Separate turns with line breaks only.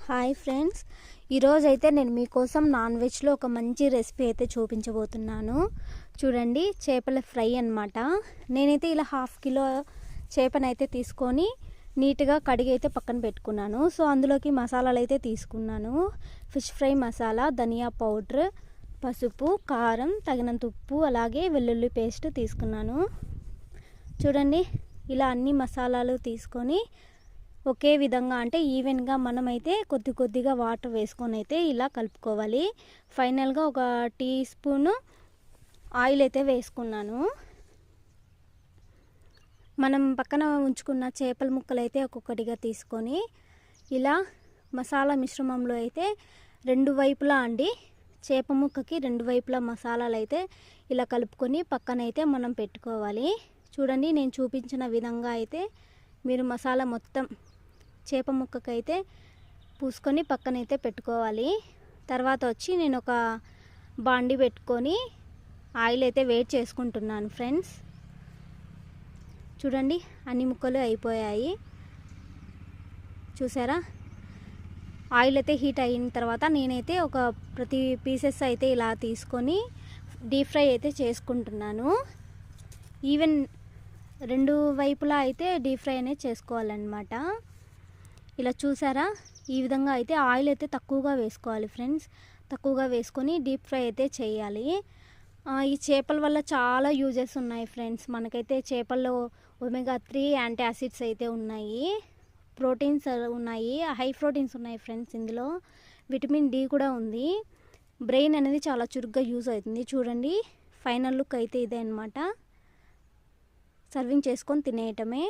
Hi friends, ఈరోజైతే నేను మీకోసం నాన్ వెజ్లో ఒక మంచి రెసిపీ అయితే చూపించబోతున్నాను. చూడండి, చేపల ఫ్రై అన్నమాట. నేనైతే ఇలా 1/2 కిలో చేపనైతే తీసుకొని నీట్గా కడిగి అయితే పక్కన పెట్టుకున్నాను. సో అందులోకి మసాలాలు అయితే తీసుకున్నాను. ఫిష్ ఫ్రై మసాలా, ధనియా పౌడర్, పసుపు, కారం, తగినంత ఉప్పు, అలాగే వెల్లుల్లి పేస్ట్ తీసుకున్నాను. చూడండి, ఇలా అన్ని మసాలాలు తీసుకొని ఒకే విధంగా అంటే ఈవెన్గా మనమైతే కొద్ది కొద్దిగా వాటర్ వేసుకొని అయితే ఇలా కలుపుకోవాలి. ఫైనల్గా ఒక టీ స్పూను ఆయిల్ అయితే వేసుకున్నాను. మనం పక్కన ఉంచుకున్న చేపల ముక్కలు అయితే ఒక్కొక్కటిగా తీసుకొని ఇలా మసాలా మిశ్రమంలో అయితే రెండు వైపులా చేప ముక్కకి రెండు వైపులా మసాలాలు అయితే ఇలా కలుపుకొని పక్కనైతే మనం పెట్టుకోవాలి. చూడండి, నేను చూపించిన విధంగా అయితే మీరు మసాలా మొత్తం చేప ముక్కకైతే పూసుకొని పక్కనైతే పెట్టుకోవాలి. తర్వాత వచ్చి నేను ఒక బాండి పెట్టుకొని ఆయిల్ అయితే వేడి చేసుకుంటున్నాను ఫ్రెండ్స్. చూడండి, అన్ని ముక్కలు అయిపోయాయి. చూసారా, ఆయిల్ అయితే హీట్ అయిన తర్వాత నేనైతే ఒక ప్రతి పీసెస్ అయితే ఇలా తీసుకొని డీప్ ఫ్రై అయితే చేసుకుంటున్నాను. ఈవెన్ రెండు వైపులా అయితే డీప్ ఫ్రై అనేది చేసుకోవాలన్నమాట. ఇలా చూసారా, ఈ విధంగా అయితే ఆయిల్ అయితే తక్కువగా వేసుకోవాలి ఫ్రెండ్స్. తక్కువగా వేసుకొని డీప్ ఫ్రై అయితే చేయాలి. ఈ చేపల వల్ల చాలా యూజెస్ ఉన్నాయి ఫ్రెండ్స్. మనకైతే చేపల్లో ఒమేగా 3 యాంటీ యాసిడ్స్ అయితే ఉన్నాయి, ప్రోటీన్స్ ఉన్నాయి, హై ప్రోటీన్స్ ఉన్నాయి ఫ్రెండ్స్. ఇందులో విటమిన్ డి కూడా ఉంది. బ్రెయిన్ అనేది చాలా చురుగ్గా యూజ్ అవుతుంది. చూడండి, ఫైనల్ లుక్ అయితే ఇదే అన్నమాట. సర్వింగ్ చేసుకొని తినేయటమే.